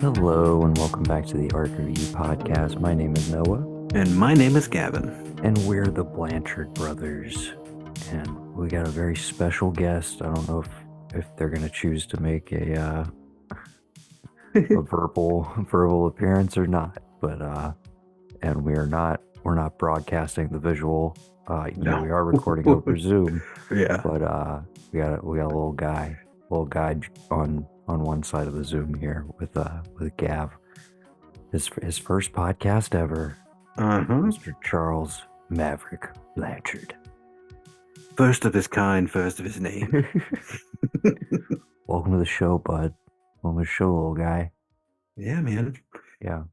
Hello and welcome back to the thearkofe podcast. My name is Noah, And my name is Gavin. and we're the Blanchard brothers. And we got a very special guest. I don't know if they're gonna choose to make a verbal appearance or not, but and we're not broadcasting the visual. Even though we No. are recording over Zoom, Yeah. but we got a little guy on one side of the Zoom here with Gav. His first podcast ever, Uh-huh. Mr. Charles Maverick Blanchard. First of his kind, first of his name. Welcome to the show, bud. Welcome to the show, little guy. Yeah, man. Yeah,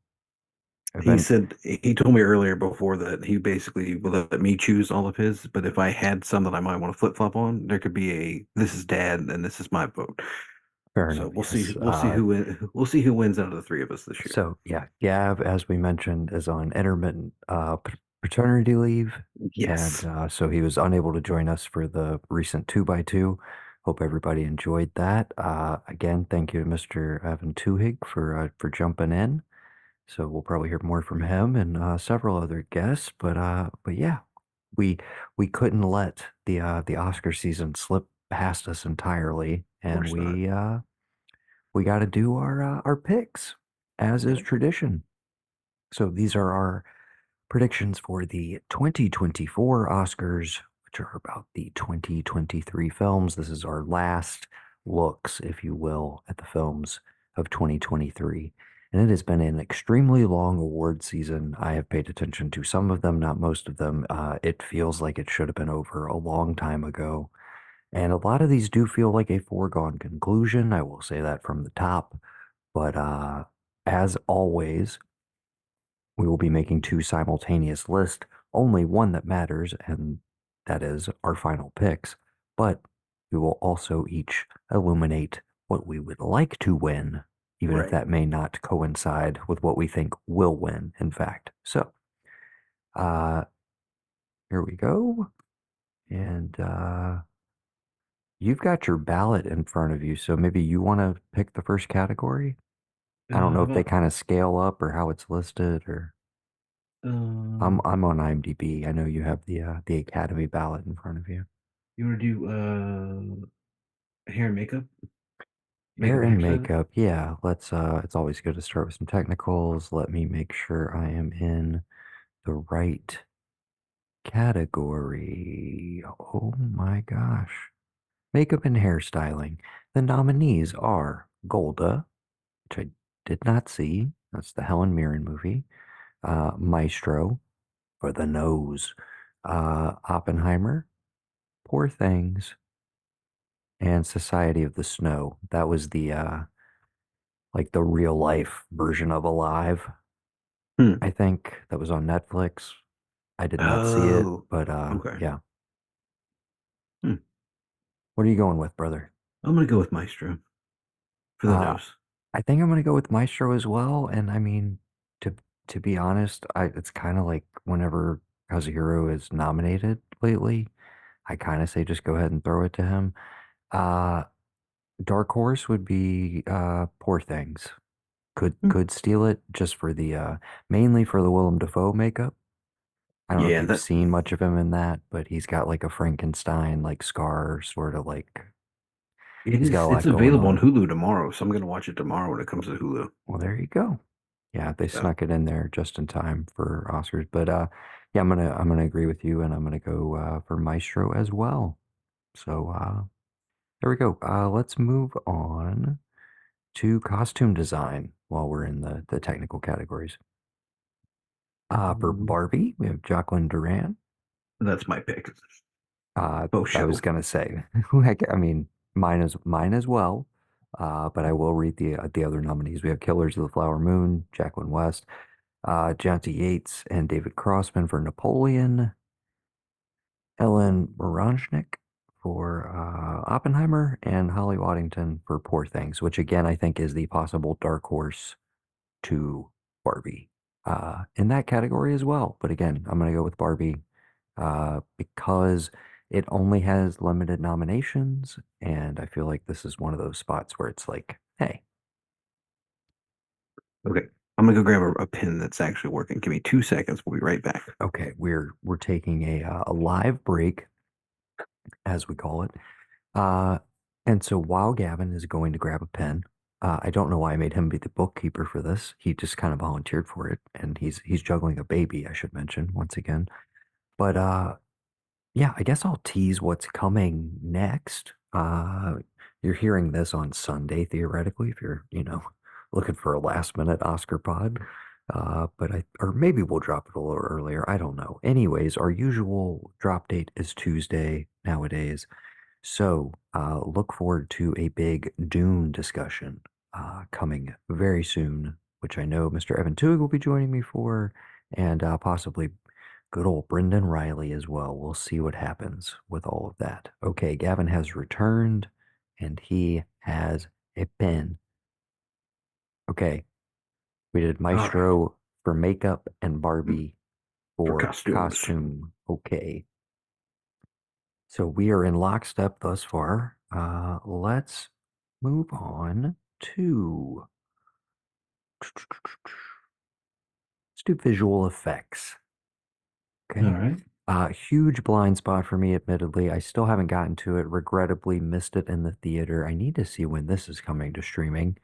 I've He been said he told me earlier before that he basically would let me choose all of his, but if I had some that I might want to flip flop on, there could be a this is dad and this is my vote. fair So enough. we'll see Yes. we'll see who wins out of the three of us this year. So yeah, Gav, as we mentioned, is on intermittent paternity leave, and Yes. so he was unable to join us for the recent 2x2. Hope everybody enjoyed that. Again, thank you to Mr. Evan Tuhig for jumping in. So we'll probably hear more from him and several other guests. But yeah, we we couldn't let the Oscar season slip past us entirely, Of and course not. we got to do our picks as is Yep. tradition. So these are our predictions for the 2024 Oscars, which are about the 2023 films. This is our last looks, if you will, at the films of 2023. And it has been an extremely long award season. I have paid attention to some of them, not most of them. It feels like it should have been over a long time ago. And a lot of these do feel like a foregone conclusion. I will say that from the top. But as always, we will be making two simultaneous lists, only one that matters, and that is our final picks. But we will also each illuminate what we would like to win, even if Right. that may not coincide with what we think will win, in fact. So, uh, here we go. And you've got your ballot in front of you, so maybe you want to pick the first category. I don't know if they Well, kind of scale up or how it's listed or um, I'm on IMDb. I know you have the Academy ballot in front of you. you want to do hair and Hair makeup and and hairstyling? makeup. Yeah, let's it's always good to start with some technicals. Let me make sure I am in the right category. Oh my gosh. Makeup and hairstyling. The nominees are Golda, which I did not see. That's the Helen Mirren movie. Maestro for the nose. Oppenheimer, Poor Things, and Society of the Snow. That was the like the real life version of Alive. Hmm. I think that was on Netflix. I did not see it, Oh, but okay. yeah. Hmm. What are you going with, brother? I'm gonna go with Maestro for the Uh nose. I think I'm gonna go with Maestro as well. And I mean, to to be honest, it's kind of like whenever Kazuhiro is nominated lately, I kind of say just go ahead and throw it to him. Uh Dark Horse would be Poor Things. Could Hmm. could steal it just for the mainly for the Willem Dafoe makeup. I don't know if Yeah, you've that seen much of him in that, but he's got like a Frankenstein like scar sort of like it he's got is. a It's lot going available on on. Hulu tomorrow, so I'm gonna watch it tomorrow when it comes to Hulu. Well, there you go. Yeah, they So snuck it in there just in time for Oscars. But yeah, I'm gonna agree with you and I'm gonna go for Maestro as well. So there we go. Let's move on to costume design while we're in the technical categories. For mm, Barbie, we have Jacqueline Duran. that's my pick. Uh, Faux I was show. gonna say, heck, I mean, mine as well. But I will read the other nominees. We have Killers of the Flower Moon, Jacqueline West, Jonty Yates, and David Crossman for Napoleon, Ellen Moranchnik for Oppenheimer, and Holly Waddington for Poor Things, which again I think is the possible dark horse to Barbie in that category as well. But again, I'm gonna go with Barbie because it only has limited nominations, and I feel like this is one of those spots where it's like, hey, Okay. I'm gonna go grab a pen that's actually working. Give me 2 seconds. We'll be right back. Okay, we're taking a live break, as we call it. Uh, and so while Gavin is going to grab a pen, I don't know why I made him be the bookkeeper for this. He just kind of volunteered for it, and he's juggling a baby, I should mention once again. But yeah, I guess I'll tease what's coming next. You're hearing this on Sunday, theoretically, if you're, looking for a last minute Oscar pod. Or maybe we'll drop it a little earlier. I don't know. Anyways, our usual drop date is Tuesday nowadays. So, look forward to a big Dune discussion coming very soon, which I know Mr. Evan Tug will be joining me for, and possibly good old Brendan Riley as well. We'll see what happens with all of that. Okay, Gavin has returned, and he has a pen. Okay, we did All right. Maestro for makeup and Barbie For for costumes. costume. Okay. So we are in lockstep thus far. Let's move on to let's do visual effects. All Okay. right. Huge blind spot for me, admittedly. I still haven't gotten to it. Regrettably missed it in the theater. I need to see when this is coming to streaming.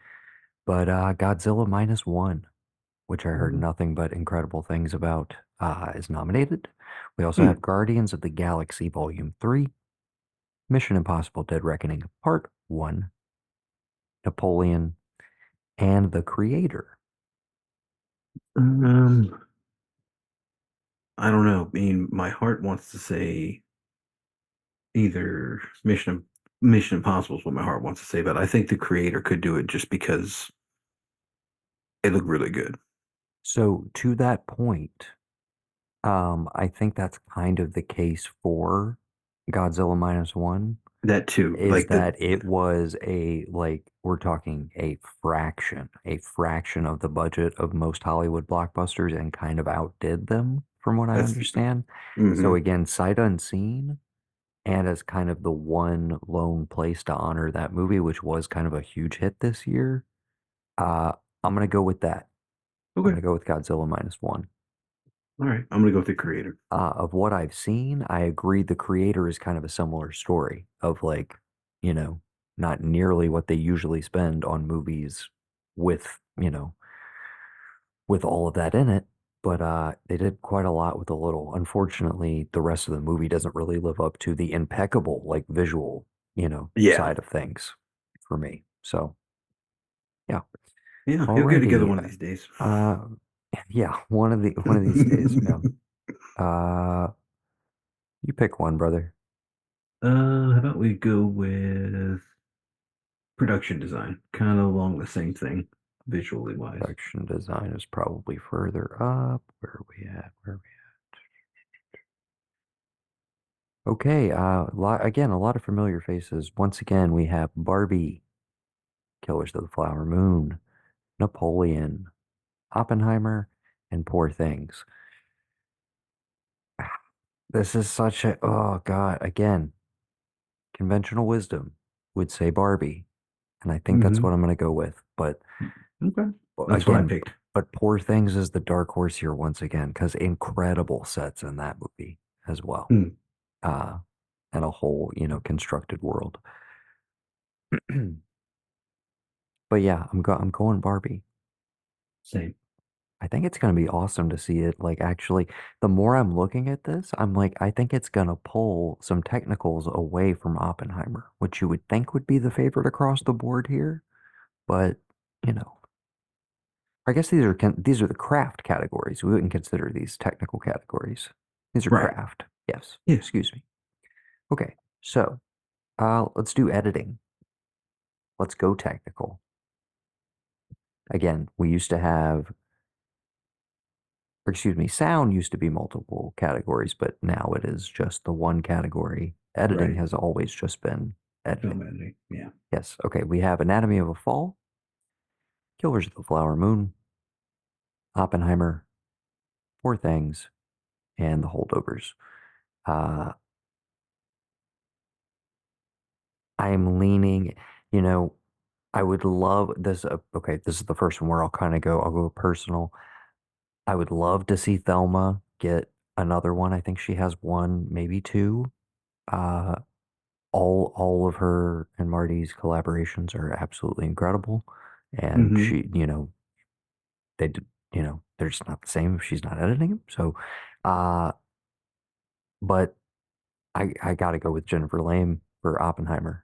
But Godzilla minus one, which I heard Hmm. nothing but incredible things about, is nominated. We also have Guardians of the Galaxy Volume 3, Mission Impossible Dead Reckoning Part 1, Napoleon, and The Creator. Um, I don't know. I mean, my heart wants to say either Mission Impossible is what my heart wants to say, but I think the creator could do it just because it looked really good. So to that point, I think that's kind of the case for Godzilla minus one, That too. is Like the that it was we're talking a fraction of the budget of most Hollywood blockbusters and kind of outdid them from what I that's understand. So hmm again, sight unseen and as kind of the one lone place to honor that movie, which was kind of a huge hit this year. Uh, I'm gonna go with that. I'm okay. gonna go with Godzilla minus one. All right. I'm gonna go with the creator. Of what I've seen, I agree the creator is kind of a similar story of you know, not nearly what they usually spend on movies with, with all of that in it. But they did quite a lot with a little. Unfortunately, the rest of the movie doesn't really live up to the impeccable, like visual, Yeah. side of things for me. So yeah. Yeah. He'll get together Alrighty. one of these days. Uh yeah, one of these days. Yeah. Uh you pick one, brother. How about we go with production design? Kind of along the same thing, visually wise. Production design is probably further up. Where are we at? Where are we at? Okay, again, a lot of familiar faces. Once again, we have Barbie, Killers of the Flower Moon, Napoleon, Oppenheimer, and Poor Things. This is such a, oh God, again, conventional wisdom would say Barbie, and I think that's Hmm. what I'm going to go with. But Okay. That's what I again, picked. but Poor Things is the dark horse here once again, because incredible sets in that movie as well. Hmm. uh, and a whole, constructed world. But yeah, I'm going Barbie. Same. I think it's gonna be awesome to see it. Like actually, the more I'm looking at this, I'm like, I think it's gonna pull some technicals away from Oppenheimer, which you would think would be the favorite across the board here. But you know, I guess these are the craft categories. We wouldn't consider these technical categories. These are Right. craft. Yes. Yeah. Excuse me. Okay. So, let's do editing. Let's go technical. Again, we used to have, or excuse me, sound used to be multiple categories, but now it is just the one category. Editing Right. has always just been Film editing. editing. Yeah. Yes. Okay. We have Anatomy of a Fall, Killers of the Flower Moon, Oppenheimer, Poor Things, and The Holdovers. Uh, I'm leaning, you know, I would love this. Okay, this is the first one where I'll go personal. I would love to see Thelma get another one. I think she has one, maybe two. Uh, all of her and Marty's collaborations are absolutely incredible. And Hmm. she, they did, they're just not the same if she's not editing them. So, uh, but I got to go with Jennifer Lame for Oppenheimer,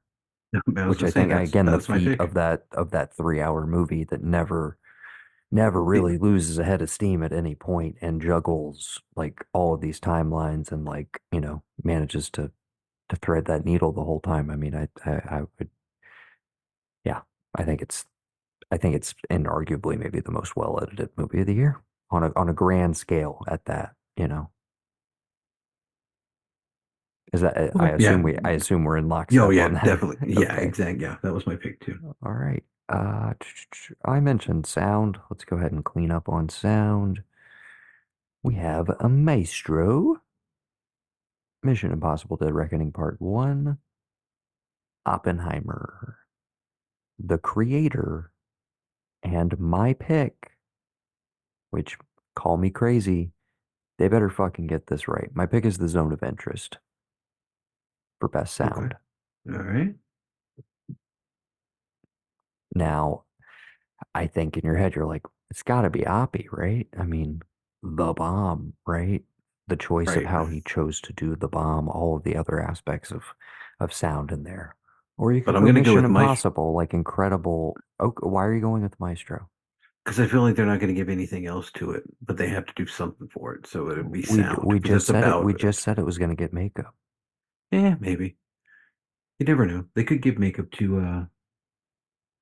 I was which gonna I say think again the that's my feat pick. of that 3 hour movie that never The, really loses a head of steam at any point and juggles like all of these timelines and like manages to thread that needle the whole time. I mean, I would, yeah, I think it's inarguably maybe the most well edited movie of the year on a grand scale at that. Is that okay, yeah. I assume we're in Oh lockstep on yeah, that. definitely. Yeah, Okay. exactly. Yeah, that was my pick too. All right. I mentioned sound. Let's go ahead and clean up on sound. We have a Maestro, Mission Impossible Dead Reckoning Part 1, Oppenheimer, The Creator, and my pick, which call me crazy, they better fucking get this right. My pick is The Zone of Interest for best Okay. sound. All right. Now, I think in your head you're like, it's got to be Oppie, right? I mean, the bomb, right? The choice of Right. how he chose to do the bomb, all of the other aspects of sound in there. Or you But could I'm go gonna go Mission with Maestro Impossible, like incredible. Oh, why are you going with Maestro? because I feel like they're not gonna give anything else to it, but they have to do something for it. So it'd be sound We because just that's said it. about We just said it was going to get makeup. yeah, maybe. You never know. They could give makeup to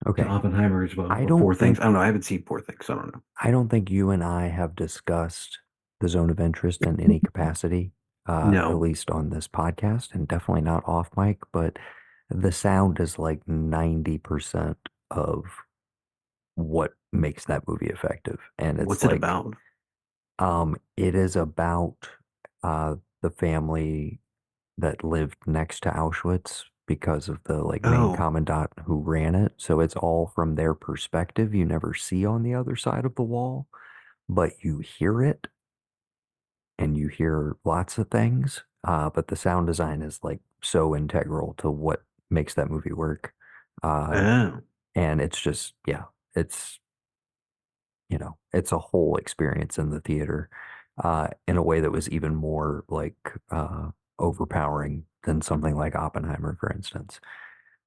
Okay. Oppenheimer as well, I or don't Poor Things. I think don't know. I haven't seen Poor Things. So I don't know. I don't think you and I have discussed the zone of interest in any capacity, at No. least on this podcast, and definitely not off mic, but the sound is like 90% of what makes that movie effective. And it's What's it like, about? it is about the family that lived next to Auschwitz because of the like main Oh, commandant who ran it. So it's all from their perspective. You never see on the other side of the wall, but you hear it and you hear lots of things. But the sound design is like so integral to what makes that movie work. Uh, oh, and it's just, yeah, it's, it's a whole experience in the theater, in a way that was even more like, overpowering than something like Oppenheimer, for instance.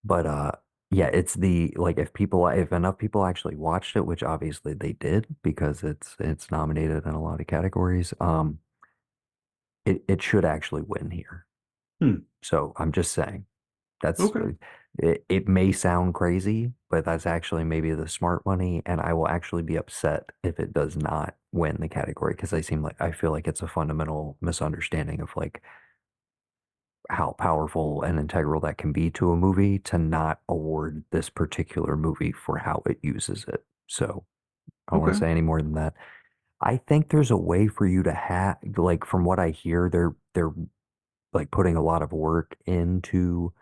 But yeah, it's the like if enough people actually watched it, which obviously they did because it's nominated in a lot of categories, it should actually win here. hmm. So I'm just saying that's Okay. it may sound crazy, but that's actually maybe the smart money, and I will actually be upset if it does not win the category because I feel like it's a fundamental misunderstanding of like how powerful and integral that can be to a movie to not award this particular movie for how it uses it. So I don't want to Okay. say any more than that. I think there's a way for you to have like from what I hear, they're like putting a lot of work into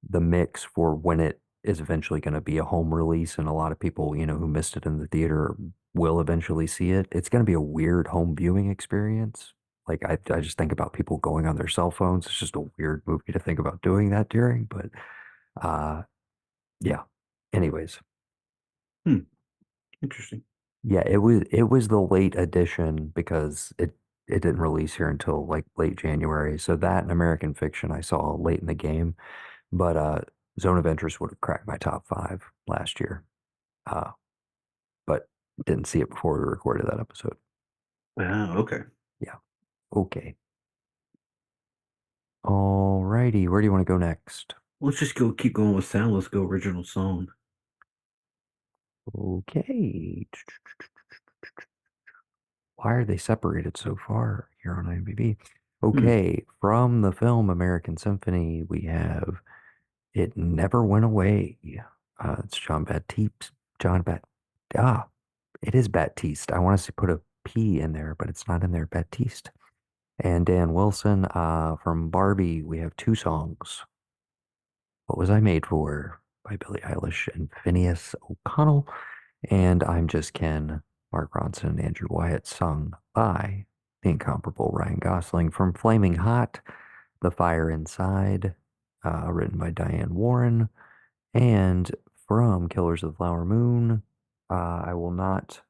the mix for when it is eventually going to be a home release and a lot of people, who missed it in the theater will eventually see it. It's going to be a weird home viewing experience. Like I just think about people going on their cell phones. It's just a weird movie to think about doing that during, but uh yeah. Anyways, Hmm. Interesting. yeah, it was the late edition because it didn't release here until like late January. So that and American Fiction I saw late in the game. But Zone of Interest would have cracked my top five last year. Uh, but didn't see it before we recorded that episode. Ah, okay. Yeah. Okay. All righty. Where do you want to go next? Let's just go keep going with sound. Let's go original song. Okay. Why are they separated so far here on IMDb? Hmm. Okay. From the film American Symphony, we have It Never Went Away. It's John Baptiste. John Bat. Ah, it is Baptiste. I want to put a P in there, but it's not in there. Baptiste. And Dan Wilson, from Barbie, we have two songs. What Was I Made For? by Billie Eilish and Phineas O'Connell. And I'm Just Ken, Mark Ronson, and Andrew Wyatt, sung by the incomparable Ryan Gosling from Flaming Hot, The Fire Inside, written by Diane Warren, and from Killers of the Flower Moon. I will not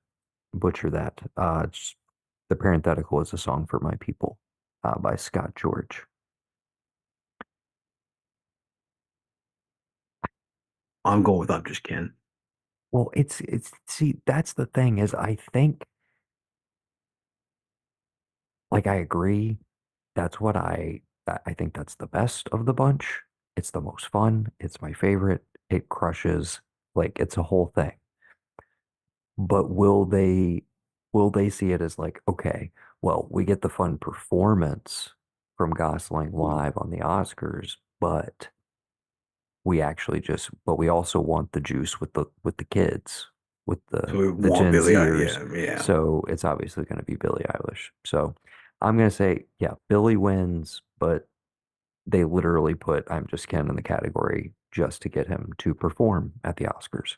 butcher that. The parenthetical is a song for my people by Scott George. I'm going with I'm just Ken. Well, it's see, that's the thing is I think like I agree. That's what I think that's the best of the bunch. It's the most fun. It's my favorite. It crushes. Like it's a whole thing. But will they see it as like, okay, well, we get the fun performance from Gosling live on the Oscars, but we also want the juice with the kids, with So we the want Gen Billy. Zers. Yeah, yeah. So it's obviously going to be Billie Eilish. So I'm going to say, yeah, Billy wins, but they literally put I'm Just Ken in the category just to get him to perform at the Oscars,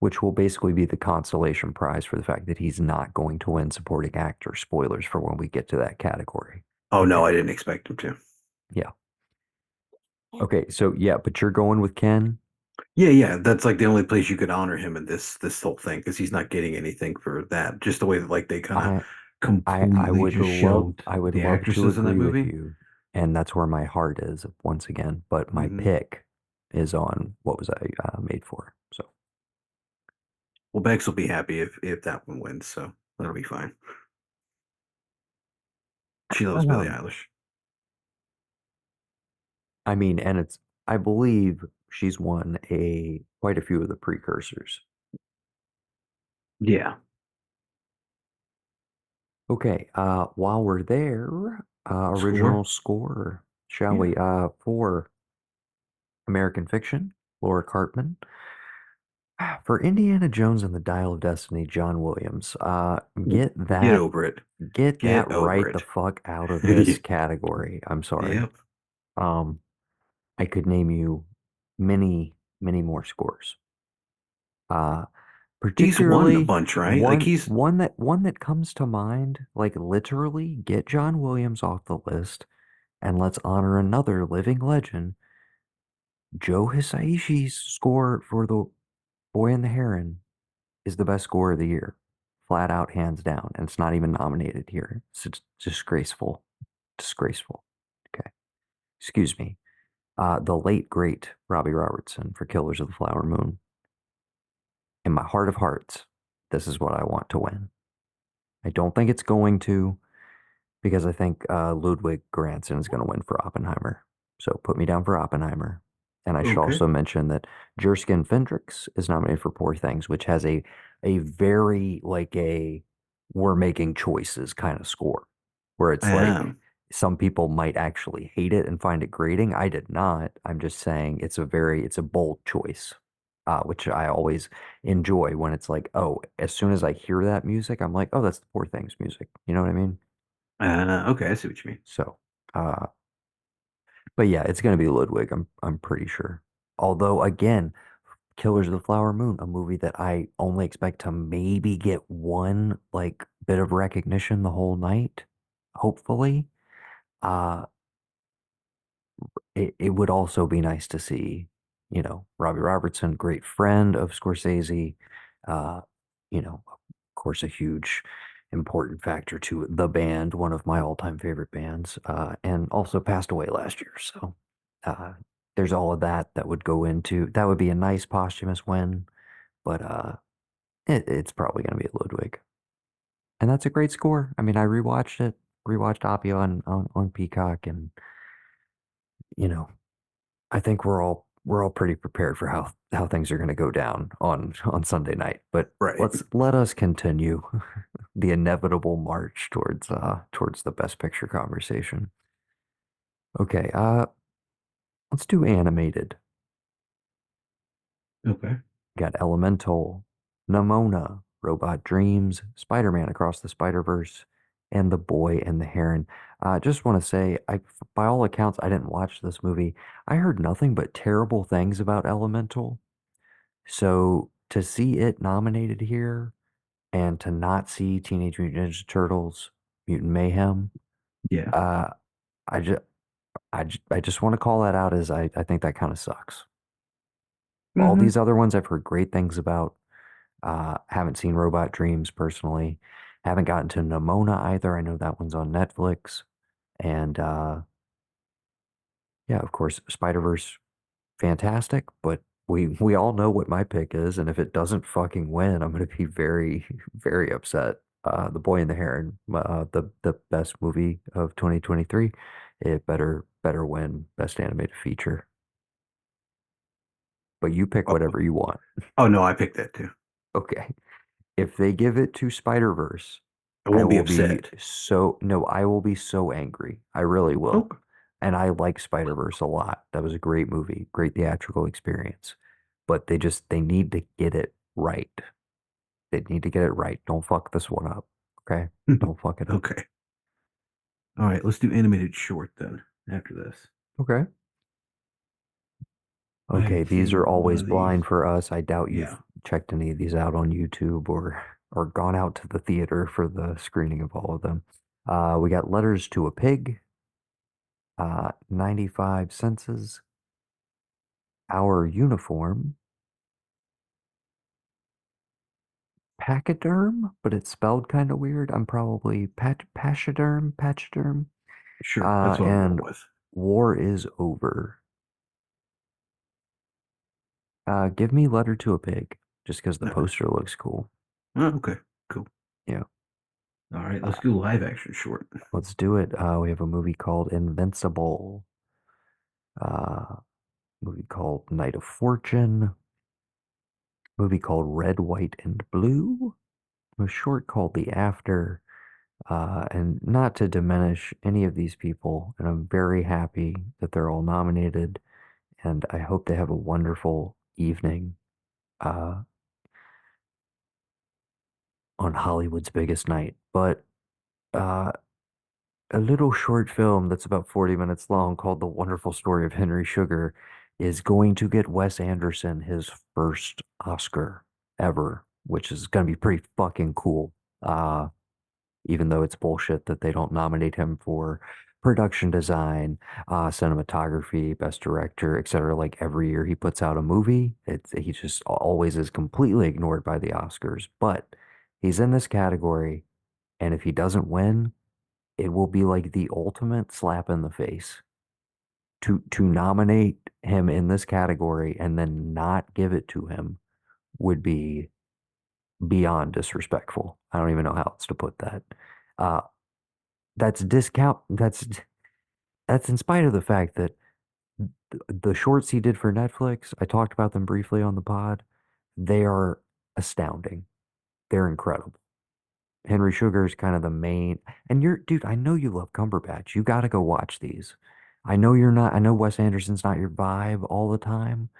which will basically be the consolation prize for the fact that he's not going to win supporting actor. Spoilers for when we get to that category. Oh no, Okay. I didn't expect him to. Yeah. Okay. So yeah, but you're going with Ken. Yeah, yeah. That's like the only place you could honor him in this whole thing because he's not getting anything for that. Just the way that like they kind of I I completely just shelved would the love to actresses in that agree with movie. you, and that's where my heart is once again. But my Hmm. pick is on what was I made for. So Well, Bex will be happy if that one wins, so that'll be fine. She loves Billie um, Eilish. I mean, and it's I believe she's won a quite a few of the precursors. Yeah, Okay, while we're there, score. original score, shall Yeah. we? For American Fiction, Laura Cartman. For Indiana Jones and the Dial of Destiny, John Williams. Get Get that, over it. get that Get over right the it. fuck out of this category. I'm sorry. Yep. Um, I could name you many, many more scores. Uh, He's won a particularly bunch, right? Like he's one that comes to mind, like literally get John Williams off the list and let's honor another living legend. Joe Hisaishi's score for The Boy and the Heron is the best score of the year, flat out, hands down, and it's not even nominated here. It's disgraceful, disgraceful. Okay, excuse me. The late great Robbie Robertson for Killers of the Flower Moon. In my heart of hearts, this is what I want to win. I don't think it's going to, because I think Ludwig Göransson is going to win for Oppenheimer. So put me down for Oppenheimer. And I should okay. also mention that Jerskin Fendrix is nominated for Poor Things, which has a very like a we're making choices kind of score, where I it's like am. some people might actually hate it and find it grating. I did not. I'm just saying it's a bold choice, which I always enjoy when it's like, oh, as soon as I hear that music, I'm like, oh, that's the Poor Things music. You know what I mean? Okay, I see what you mean. So, uh, but yeah, it's gonna be Ludwig. I'm pretty sure. Although again, Killers of the Flower Moon, a movie that I only expect to maybe get one like bit of recognition the whole night, hopefully. Uh, it would also be nice to see, Robbie Robertson, great friend of Scorsese, uh, of course, a huge important factor to the band, one of my all-time favorite bands, and also passed away last year. So uh, there's all of that that would go into that would be a nice posthumous win, but it's probably going to be a Ludwig, and that's a great score. I mean, I rewatched it, rewatched Appio on Peacock, and you know. I think we're all pretty prepared for how things are going to go down on Sunday night. But Right. let us continue the inevitable march towards the best picture conversation. Okay, let's do animated. Okay. Got Elemental, Nimona, Robot Dreams, Spider-Man Across the Spider-Verse, and The Boy and the Heron. I just want to say, by all accounts, I didn't watch this movie. I heard nothing but terrible things about Elemental. So to see it nominated here and to not see Teenage Mutant Ninja Turtles, Mutant Mayhem, Yeah. uh, I just I just want to call that out as I think that kind of sucks. All Hmm. these other ones I've heard great things about. Haven't seen Robot Dreams personally. Haven't gotten to Nimona either. I know that one's on Netflix. And yeah, of course, Spider-Verse, fantastic, but we all know what my pick is, and if it doesn't fucking win, I'm gonna be very, very upset. The Boy and the Heron, the best movie of 2023. It better win Best Animated Feature. But you pick Oh, whatever you want. oh no, I picked that too. Okay. If they give it to Spider-Verse, I I won't be will be upset. so, no, I will be so angry. I really will. Okay. And I like Spider-Verse a lot. That was a great movie, great theatrical experience. But they need to get it right. They need to get it right. Don't fuck this one up. Okay? Don't fuck it up. Okay. All right, let's do animated short then after this. Okay. I Okay, haven't these are seen one always of these. blind for us. I doubt Yeah, you've checked any of these out on YouTube or gone out to the theater for the screening of all of them. We got Letters to a Pig, 95 Senses, Our Uniform, Pachyderm, but it's spelled kind of weird. I'm probably Pachyderm, sure. That's what I'm and going with. War is Over. Give me Letter to a Pig, just because the Okay. poster looks cool. Oh, okay. Cool. Yeah, All right, uh, let's do live action short. let's do it. We have a movie called Invincible, uh, movie called Night of Fortune, movie called Red, White, and Blue, a short called The After. And not to diminish any of these people, and I'm very happy that they're all nominated, and I hope they have a wonderful evening uh, on Hollywood's biggest night. But uh, a little short film that's about 40 minutes long called The Wonderful Story of Henry Sugar is going to get Wes Anderson his first Oscar ever, which is going to be pretty fucking cool. Uh, even though it's bullshit that they don't nominate him for production design, cinematography, best director, etc. Like every year he puts out a movie, he just always is completely ignored by the Oscars. But he's in this category, and if he doesn't win, it will be like the ultimate slap in the face. To nominate him in this category and then not give it to him would be beyond disrespectful. I don't even know how else to put that. Uh, that's discount. That's in spite of the fact that the shorts he did for Netflix, I talked about them briefly on the pod. They are astounding. They're incredible. Henry Sugar is kind of the main, and dude, I know you love Cumberbatch. You got to go watch these. I know you're not, I know Wes Anderson's not your vibe all the time,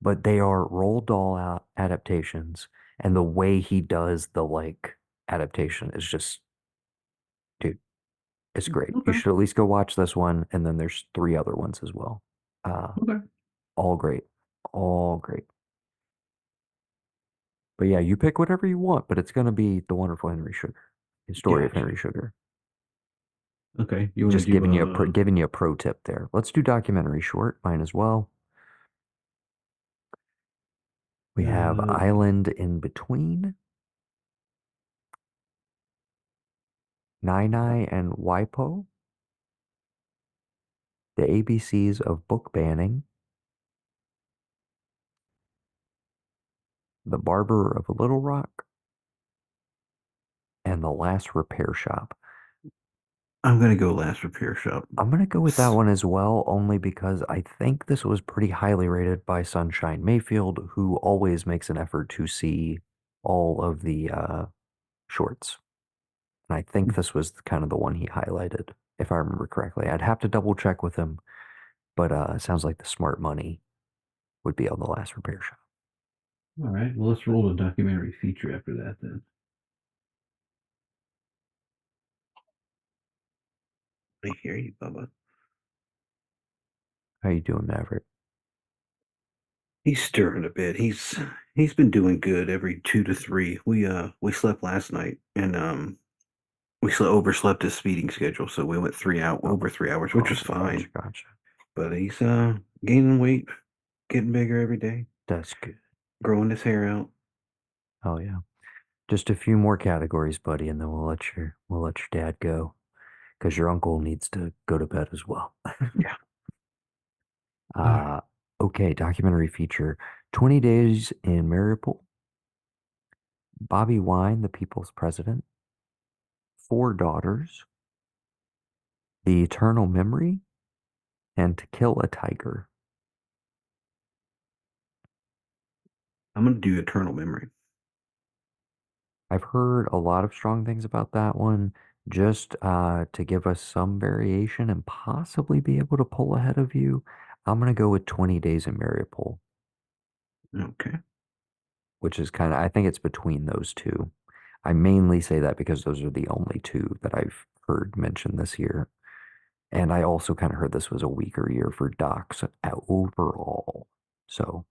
but they are Roald Dahl adaptations, and the way he does the like adaptation is just, dude, it's great. You Okay. should at least go watch this one, and then there's three other ones as well. Uh, Okay. all great, all great. But yeah, you pick whatever you want, but it's gonna be The Wonderful Henry Sugar, the story of Gotcha. Henry Sugar. Okay. You want to Just do giving you a pro tip there. Let's do documentary short, mine as well. We have uh Island in Between, Nai and Waipo, The ABCs of Book Banning, The Barber of Little Rock, and The Last Repair Shop. I'm gonna go last repair shop. I'm gonna go with that one as well, only because I think this was pretty highly rated by Sunshine Mayfield, who always makes an effort to see all of the shorts. And I think this was kind of the one he highlighted, if I remember correctly. I'd have to double check with him, but it sounds like the smart money would be on The Last Repair Shop. All right. Well, let's roll a documentary feature after that then. I hear you, Bubba. How you doing, Maverick? He's stirring a bit. He's been doing good every 2 to 3. We slept last night and overslept his feeding schedule, so we went Oh, over 3 hours, which was oh, gotcha, fine. gotcha. But he's gaining weight, getting bigger every day, That's good. growing his hair out. Oh yeah. Just a few more categories, buddy, and then we'll let your dad go because your uncle needs to go to bed as well. Yeah. Uh, okay, documentary feature 20 Days in Mariupol, Bobby Wine, the people's president, Four Daughters, The Eternal Memory, and To Kill a Tiger. I'm gonna do Eternal Memory. I've heard a lot of strong things about that one. Just to give us some variation and possibly be able to pull ahead of you, I'm going to go with 20 Days in Mariupol, Okay. which is kind of, I think it's between those two. I mainly say that because those are the only two that I've heard mentioned this year. And I also kind of heard this was a weaker year for docs overall. So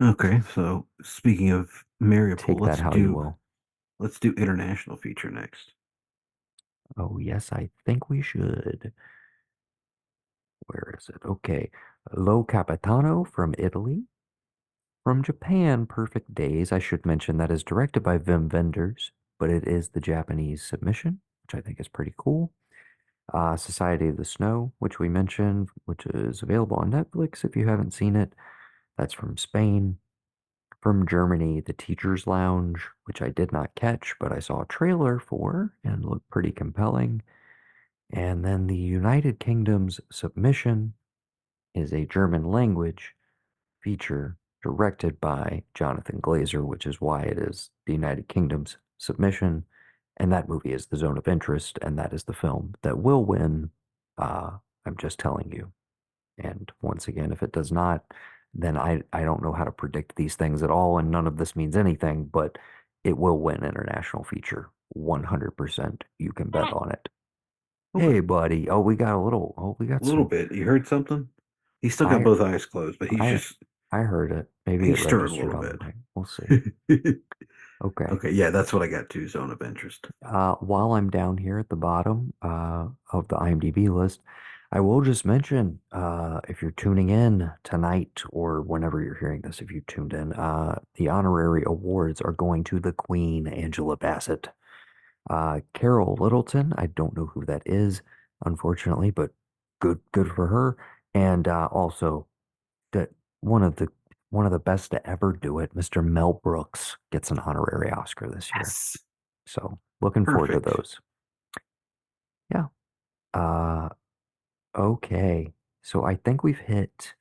Okay. So speaking of Mariupol, take that how you will. let's do international feature next. Oh, yes, I think we should. Where is it? Okay. Lo Capitano from Italy. From Japan, Perfect Days. I should mention that is directed by Wim Wenders, but it is the Japanese submission, which I think is pretty cool. Society of the Snow, which we mentioned, which is available on Netflix if you haven't seen it. That's from Spain. From Germany, The Teacher's Lounge, which I did not catch, but I saw a trailer for and looked pretty compelling. And then the United Kingdom's Submission is a German language feature directed by Jonathan Glazer, which is why it is the United Kingdom's Submission. And that movie is The Zone of Interest, and that is the film that will win. I'm just telling you. And once again, if it does not, then I don't know how to predict these things at all, and none of this means anything, but it will win international feature. 100%. You can bet on it. Okay. Hey, buddy. We A got little some. bit. You heard something? He's still got I, both eyes closed, but I, I heard it. Maybe it he's stirring a registered little on the bit. mic. We'll see. Okay. Okay, yeah, that's what I got too, zone of interest. While I'm down here at the bottom of the IMDb list, I will just mention if you're tuning in tonight or whenever you're hearing this, if you tuned in, the honorary awards are going to the Queen, Angela Bassett. Carol Littleton, I don't know who that is, unfortunately, but good for her. And also that one of the one of the best to ever do it, Mr. Mel Brooks gets an honorary Oscar this year. Yes. So looking forward to Perfect. those. Yeah. Uh, okay. So I think we've hit.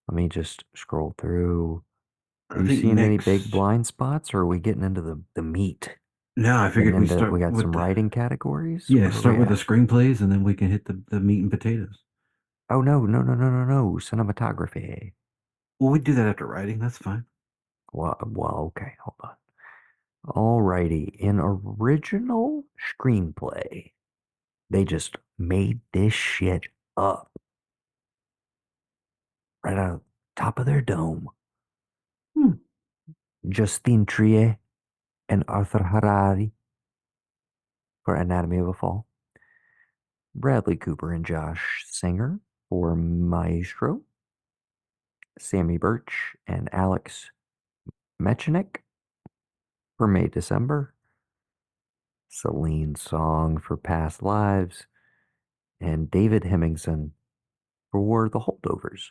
Let me just scroll through. Are I you think seeing any big next, blind spots, or are we getting into the meat? no, I Getting figured we into we start got with some the, writing categories. yeah, Where are start we with the at? screenplays and then we can hit the meat and potatoes. Oh no, no, no, no, no, no. Cinematography. Well, we do that after writing. That's fine. Well, okay, hold on. Alrighty. In original screenplay, they just made this shit up right out of the top of their dome. Hmm. Justine Triet and Arthur Harari for Anatomy of a Fall. Bradley Cooper and Josh Singer for Maestro. Sammy Birch and Alex Mechanik for May December. Celine Song for Past Lives. And David Hemmingson for The Holdovers.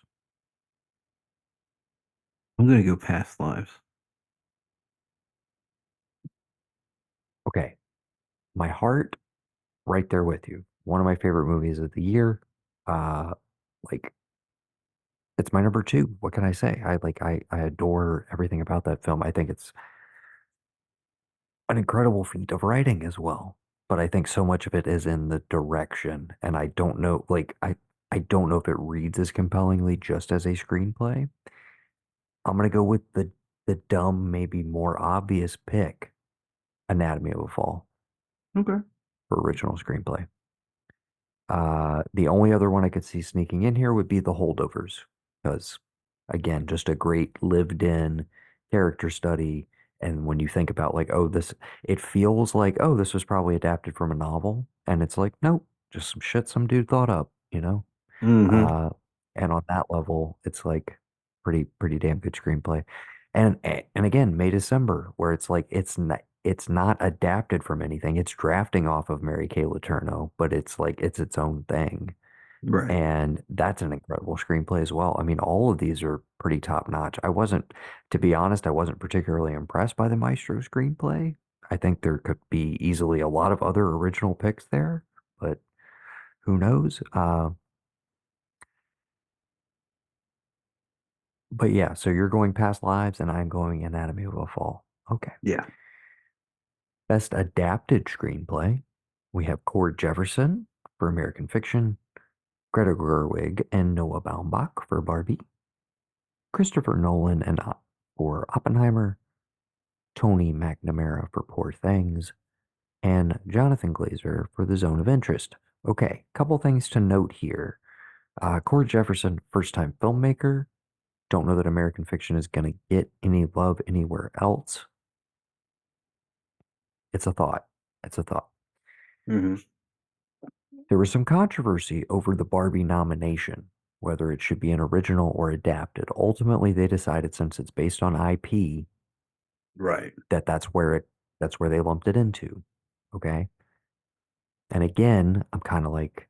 I'm gonna go past lives. Okay, my heart right there with you. One of my favorite movies of the year. Uh, like it's my number two. What can I say? I adore everything about that film. I think it's an incredible feat of writing as well. But I think so much of it is in the direction, and I don't know, I don't know if it reads as compellingly just as a screenplay. I'm gonna go with the dumb, maybe more obvious pick, Anatomy of a Fall Okay. for original screenplay. The only other one I could see sneaking in here would be the holdovers, because again, just a great lived-in character study. And when you think about like, oh, this, it feels like, oh, this was probably adapted from a novel, and it's like, nope, just some shit some dude thought up, you know? Hmm. Uh, and on that level, it's like pretty damn good screenplay. And again, May December, where it's like it's not adapted from anything. It's drafting off of Mary Kay Letourneau, but it's like it's its own thing. Right. And that's an incredible screenplay as well. I mean, all of these are pretty top notch. To be honest, I wasn't particularly impressed by the Maestro screenplay. I think there could be easily a lot of other original picks there, but who knows? But yeah, so you're going Past Lives and I'm going Anatomy of a Fall. Okay. Yeah. Best adapted screenplay. We have Cord Jefferson for American Fiction, Greta Gerwig and Noah Baumbach for Barbie, Christopher Nolan for Oppenheimer, Tony McNamara for Poor Things, and Jonathan Glazer for The Zone of Interest. Okay, couple things to note here. Cord Jefferson, first time filmmaker. Don't know that American Fiction is going to get any love anywhere else. It's a thought. It's a thought. Hmm. There was some controversy over the Barbie nomination, whether it should be an original or adapted. Ultimately, they decided since it's based on IP Right. that that's where they lumped it into. Okay? And again, I'm kind of like,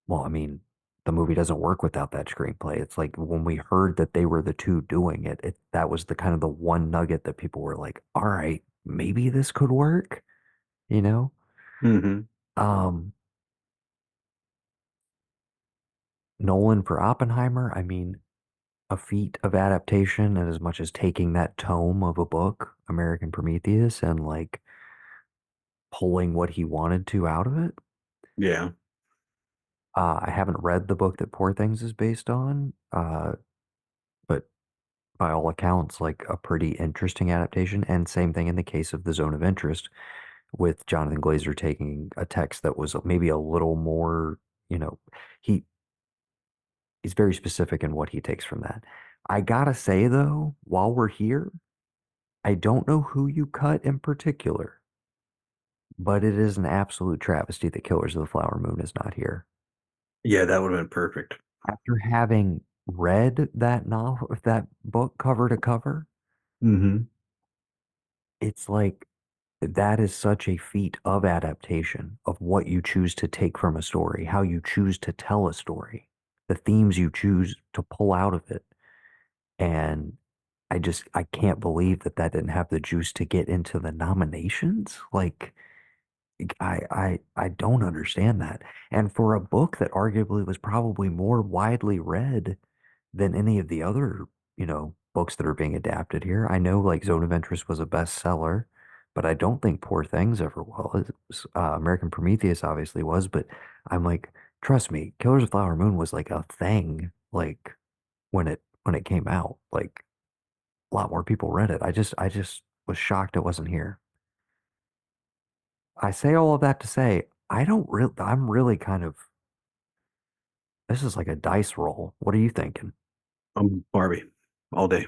well, I mean, the movie doesn't work without that screenplay. It's like when we heard that they were the two doing it, that was the kind of the one nugget that people were like, all right, maybe this could work, you know? Hmm. Um, Nolan for Oppenheimer, I mean, a feat of adaptation and as much as taking that tome of a book, American Prometheus, and like pulling what he wanted to out of it. Yeah. I haven't read the book that Poor Things is based on, but by all accounts, like a pretty interesting adaptation. And same thing in the case of The Zone of Interest, with Jonathan Glazer taking a text that was maybe a little more, you know, he he's very specific in what he takes from that. I gotta say though, while we're here, I don't know who you cut in particular, but it is an absolute travesty that Killers of the Flower Moon is not here. Yeah, that would have been perfect. After having read that novel, that book cover to cover, Hmm. it's like that is such a feat of adaptation of what you choose to take from a story, how you choose to tell a story, the themes you choose to pull out of it. And I can't believe that that didn't have the juice to get into the nominations. Like, I don't understand that. And for a book that arguably was probably more widely read than any of the other, books that are being adapted here. I know like Zone of Interest was a bestseller, but I don't think Poor Things ever was. American Prometheus obviously was, but I'm like, trust me, Killers of Flower Moon was like a thing, like when it came out. Like a lot more people read it. I just was shocked it wasn't here. I say all of that to say I'm really kind of, this is like a dice roll. What are you thinking? Barbie all day.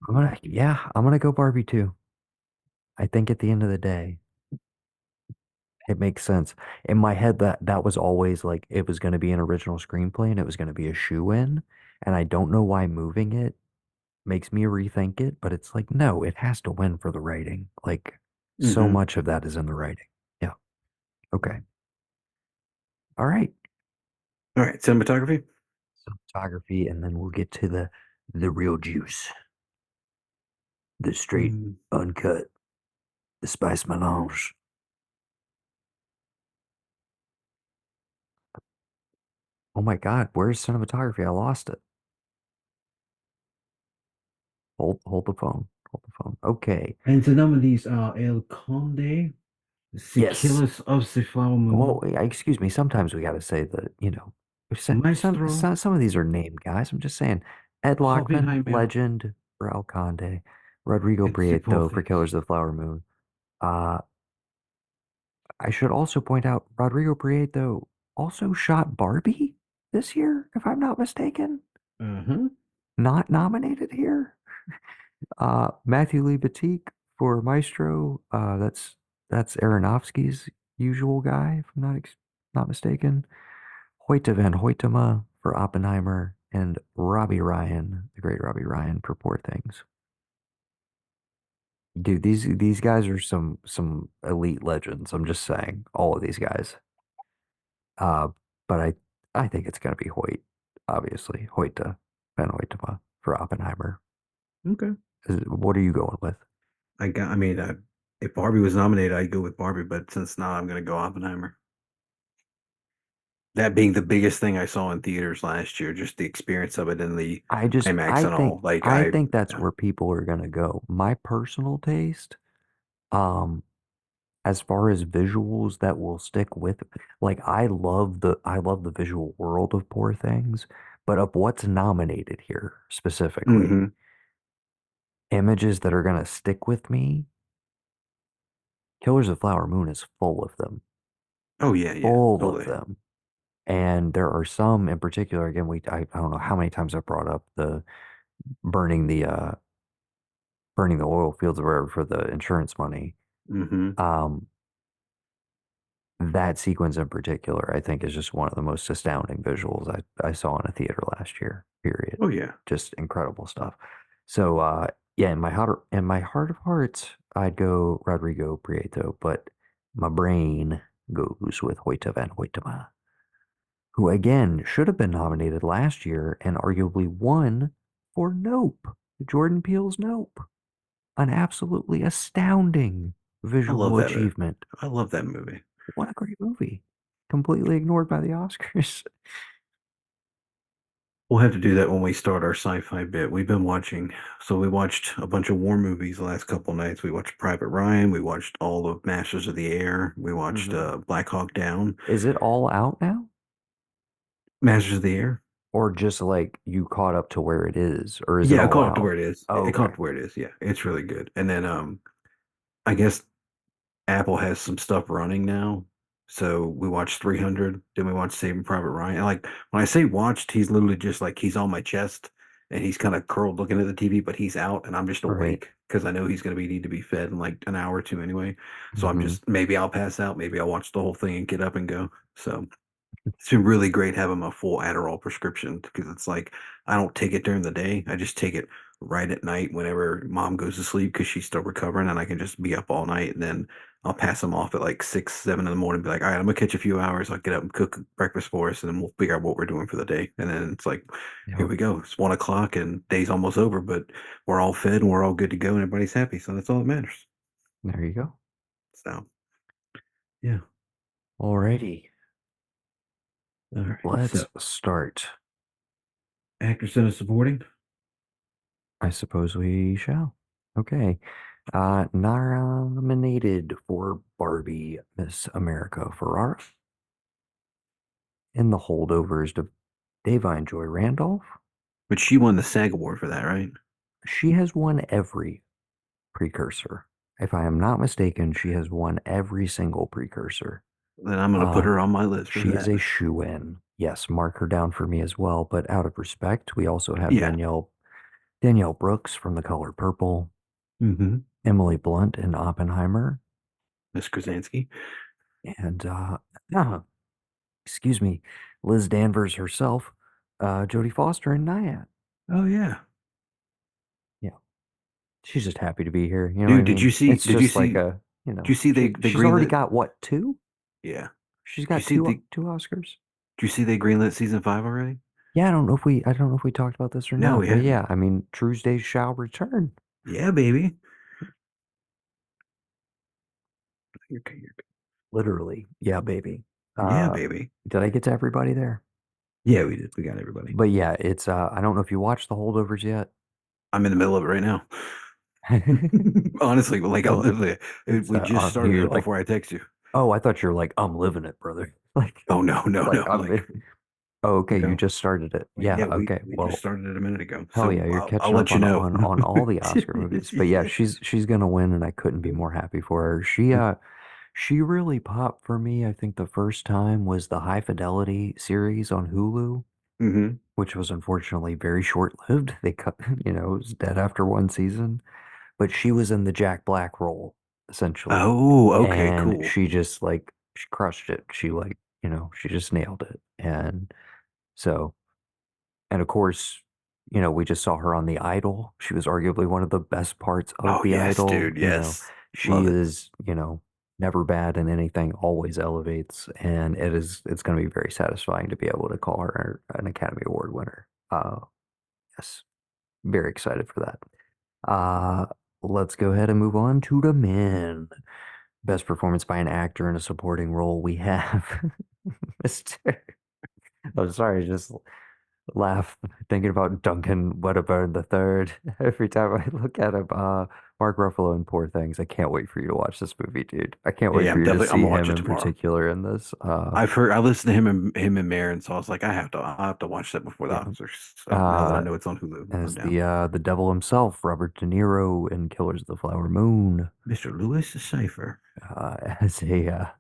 I'm gonna go Barbie too. I think at the end of the day, it makes sense. In my head, that was always like it was going to be an original screenplay and it was going to be a shoe-in. And I don't know why moving it makes me rethink it, but it's like, no, it has to win for the writing. Like so Hmm. much of that is in the writing. Yeah. Okay. All right. All right, cinematography. Photography, and then we'll get to the real juice, the straight, Mm. uncut, the spice melange. Oh my God, where's cinematography? I lost it. Hold the phone. Hold the phone. Okay. And the nominees are El Conde, The Yes. Killers of the Flower Well, Moon, excuse me. Sometimes we got to say that, Maestro, some of these are named guys. I'm just saying. Ed Lockman, Oppenheimer, legend for El Conde. Rodrigo and The Poor Prieto for Things. Killers of the Flower Moon. Uh, I should also point out Rodrigo Prieto also shot Barbie this year, if I'm not mistaken. Uh-huh. Not nominated here. Matthew Lee Batik for Maestro. That's Aronofsky's usual guy, if I'm not mistaken. Hoyte van Hoytema for Oppenheimer, and Robbie Ryan, the great Robbie Ryan for Poor Things. Dude, these guys are some elite legends. I'm just saying, all of these guys. Uh, but I think it's gonna be Hoyt, obviously. Hoyte van Hoytema for Oppenheimer. Okay. What are you going with? I mean, if Barbie was nominated, I'd go with Barbie, but since not, I'm going to go Oppenheimer. That being the biggest thing I saw in theaters last year, just the experience of it in the IMAX and all. Like I think that's yeah. where people are gonna go. My personal taste, um, as far as visuals that will stick with, like I love the visual world of Poor Things, but of what's nominated here specifically, Hmm. images that are gonna stick with me, Killers of Flower Moon is full of them, Oh yeah, yeah, full of totally. them. And there are some in particular, again, I don't know how many times I've brought up the burning the uh burning the oil fields or whatever for the insurance money. Hmm. Um, that sequence in particular, I think, is just one of the most astounding visuals I saw in a theater last year, period. Oh yeah. Just incredible stuff. So yeah, in my heart of hearts, I'd go Rodrigo Prieto, but my brain goes with Hoyte van Hoytema, who again should have been nominated last year and arguably won for Nope, Jordan Peele's Nope. An absolutely astounding I love visual that. achievement. I love that movie. What a great movie. Completely ignored by the Oscars. We'll have to do that when we start our sci-fi bit. We've been watching, so we watched a bunch of war movies the last couple nights. We watched Private Ryan. We watched all of Masters of the Air. We watched Hmm. Black Hawk Down. Is it all out now? Masters of the Air. Or just like you caught up to where it is? Or is it Yeah, I all caught up to out? where it is. Oh, It caught okay. up to where it is. Yeah, it's really good. And then I guess Apple has some stuff running now. So we watched 300, then we watched Saving Private Ryan. And like when I say watched, he's literally just like he's on my chest and he's kind of curled looking at the TV, but he's out and I'm just Right. awake because I know he's going to be need to be fed in like an hour or two anyway. So I'm Hmm. just maybe I'll pass out, maybe I'll watch the whole thing and get up and go. So it's been really great having a full Adderall prescription because it's like I don't take it during the day. I just take it right at night whenever mom goes to sleep because she's still recovering and I can just be up all night. And then I'll pass them off at like 6, 7 in the morning, be like, all right, I'm gonna catch a few hours. I'll get up and cook breakfast for us and then we'll figure out what we're doing for the day. And then it's like, here Yep. we go. It's 1 o'clock and day's almost over, but we're all fed and we're all good to go and everybody's happy. So that's all that matters. There you go. So yeah. Alrighty. All right. Let's So start. actress in a supporting. I suppose we shall. Okay. Nominated for Barbie Miss America Ferrara. In the holdovers to Davine Joy Randolph. But she won the SAG award for that, right? She has won every precursor. If I am not mistaken, she has won every single precursor. Then I'm gonna put Uh, her on my list for she is that. a shoe-in. Yes, mark her down for me as well. But out of respect, we also have Yeah. Danielle Brooks from The Color Purple, Mm-hmm. Emily Blunt in Oppenheimer, Miss Krasinski. and excuse me, Liz Danvers herself, Jodie Foster in Nyad. Oh yeah. Yeah, she's just happy to be here. You know what I Dude, mean? It's just like did you see they she's already greenlit? got what, two? Yeah. She's Did you got see the two Oscars. did you see they greenlit season 5 already? Yeah, I don't know if we talked about this or No, not, we but hadn't. yeah, I mean, Tuesday shall return. Yeah, baby. You're Literally. Yeah, baby. yeah, Uh, baby. did I get to everybody there? Yeah, we did. We got everybody. But yeah, it's I don't know if you watched the holdovers yet. I'm in the middle of it right now. Honestly, like I Well, literally it's we just started you're it like, before I text you. oh, I thought you were like, I'm living it, brother. Like, Oh no, no, like no. I'm Like oh, okay, you no. just started it. Like, Yeah, yeah, okay. we just Well, started it a minute ago. hell So yeah, you're I'll catching let up you know. on all the Oscar movies. But yeah, she's gonna win, and I couldn't be more happy for her. She really popped for me. I think the first time was the High Fidelity series on Hulu, Hmm. which was unfortunately very short-lived. They cut, it was dead after one season. But she was in the Jack Black role, essentially. Oh, okay, And cool. she just like she crushed it. She like, she just nailed it. And so, and of course, we just saw her on The Idol. She was arguably one of the best parts of Oh The yes, Idol. dude. Yes, She love it. is, never bad in anything, always elevates, and it's going to be very satisfying to be able to call her an Academy Award winner. Yes, very excited for that. Uh, let's go ahead and move on to the men. Best performance by an actor in a supporting role. We have Mr. I'm sorry, just laugh thinking about Duncan Wedderburn the third every time I look at him. Mark Ruffalo in Poor Things. I can't wait for you to watch this movie, dude. I can't wait Yeah, for you to I'm see gonna him watch it in tomorrow. particular in this. I listened to him and Marin, so I was like, I have to watch that before the Yeah. Oscars. So now that I Uh, know it's on Hulu, I'm as down. the devil himself, Robert De Niro in Killers of the Flower Moon. Mr. Lewis Cipher. As a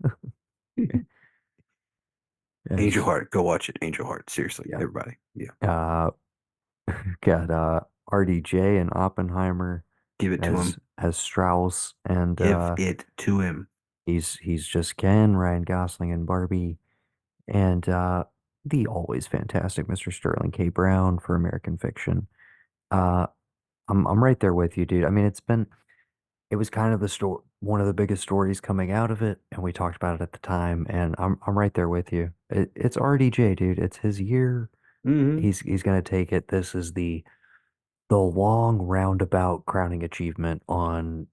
Angel as Heart. Go watch it. Angel Heart. Seriously, yeah. everybody. Yeah. Uh, got RDJ and Oppenheimer Give it to him. as Strauss, and Give it to him. he's just Ken, Ryan Gosling and Barbie, and the always fantastic Mr. Sterling K. Brown for American Fiction. Uh, I'm right there with you, dude. I mean, it was kind of the story, one of the biggest stories coming out of it, and we talked about it at the time, and I'm right there with you. It's RDJ, dude. It's his year. Hmm. He's gonna take it. This is the long roundabout crowning achievement on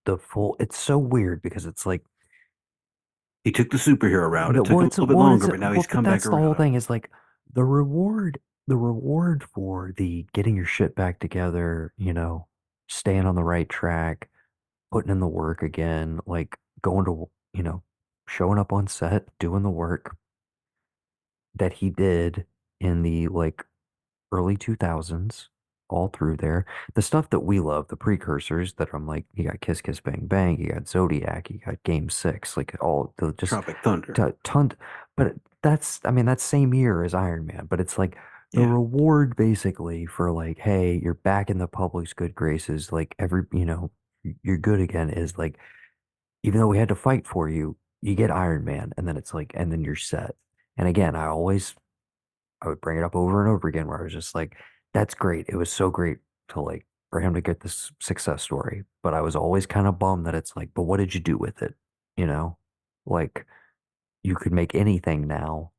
the full. It's so weird because it's like He took the superhero route. It took well, a it's little bit well, it's longer, but now well, he's but come back that's the whole around. thing is like the reward, the reward for the getting your shit back together, staying on the right track, putting in the work again, like going to, showing up on set, doing the work that he did in the like early 2000s, all through there. The stuff that we love, the precursors that I'm like, you got Kiss Kiss Bang Bang, you got Zodiac, you got Game Six, like all the just Tropic Thunder. ton. But I mean, that's same year as Iron Man, but it's like the Yeah. reward basically for like, hey, you're back in the public's good graces, like you're good again is like, even though we had to fight for you, you get Iron Man, and then it's like, and then you're set. And again, I would bring it up over and over again where I was just like, that's great. It was so great to like for him to get this success story. But I was always kind of bummed that it's like, but what did you do with it? You know, like you could make anything now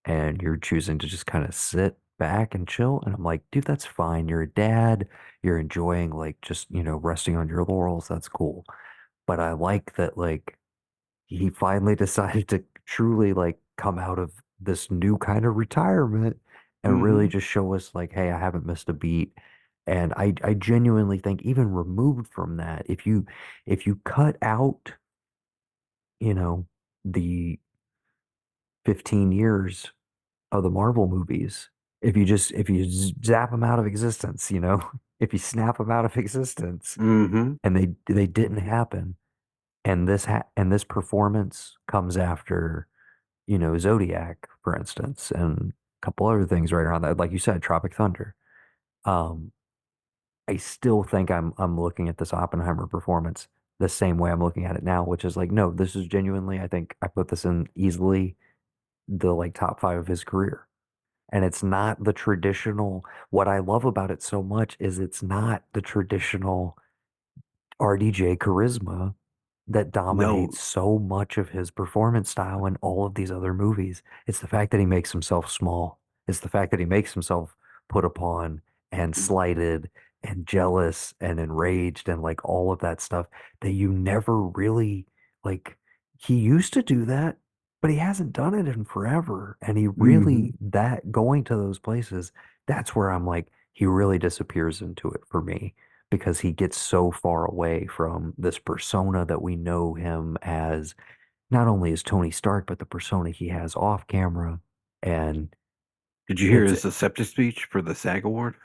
and you're choosing to just kind of sit back and chill. And I'm like, dude, that's fine. You're a dad. You're enjoying like just, resting on your laurels. That's cool. But I like that like he finally decided to truly like come out of this new kind of retirement and really Hmm. just show us like, hey, I haven't missed a beat. And I genuinely think even removed from that, if you cut out, you know, the 15 years of the Marvel movies, if you zap them out of existence, if you snap them out of existence Hmm. and they didn't happen, and this performance comes after Zodiac, for instance, and a couple other things right around that. Like you said, Tropic Thunder. Um, I still think I'm looking at this Oppenheimer performance the same way I'm looking at it now, which is like, no, this is genuinely, I think I put this in easily the like top five of his career. And it's not the traditional, what I love about it so much is it's not the traditional RDJ charisma that No. dominates so much of his performance style in all of these other movies. It's the fact that he makes himself small. It's the fact that he makes himself put upon and slighted and jealous and enraged and like all of that stuff that you never really like. He used to do that, but he hasn't done it in forever. And he Hmm. really, that going to those places, that's where I'm like, he really disappears into it for me because he gets so far away from this persona that we know him as, not only as Tony Stark, but the persona he has off camera. And Did you hear it's, his acceptance speech for the SAG Award?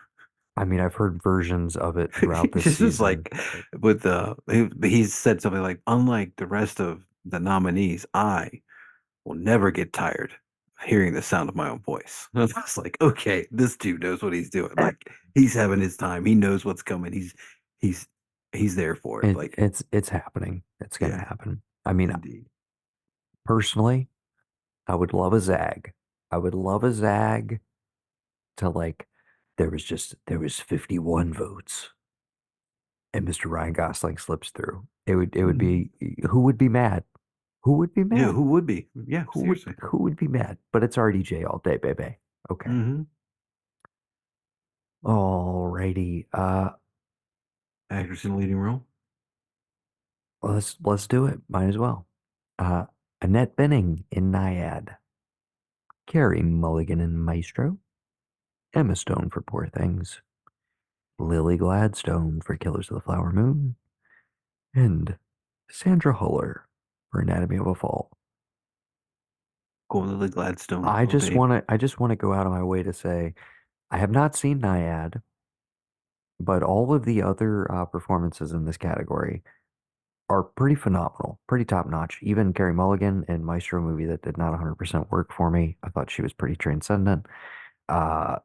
I mean, I've heard versions of it throughout this This is season. like with he said something like, unlike the rest of the nominees, I will never get tired of hearing the sound of my own voice. I was like, okay, this dude knows what he's doing. Like he's having his time. He knows what's coming. He's he's there for it. Like, It's happening. It's gonna yeah, happen. I mean, indeed. personally, I would love a zag. I would love a zag to like there was 51 votes and Mr. Ryan Gosling slips through. It would Mhm. be who would be mad? Who would be Yeah, mad? who would be? Yeah, Who would seriously. who would be mad? But it's RDJ all day, baby. Okay. Hmm. Alrighty. Actress in a leading role. Let's do it. Might as well. Uh Annette Bening in Naiad. Carrie Mulligan in Maestro. Emma Stone for Poor Things. Lily Gladstone for Killers of the Flower Moon. And Sandra Huller for Anatomy of a Fall. Going Lily Gladstone all day. I just want to go out of my way to say I have not seen Naiad, but all of the other performances in this category are pretty phenomenal, pretty top notch. Even Carey Mulligan in Maestro movie that did not 100% work for me. I thought she was pretty transcendent. Uh,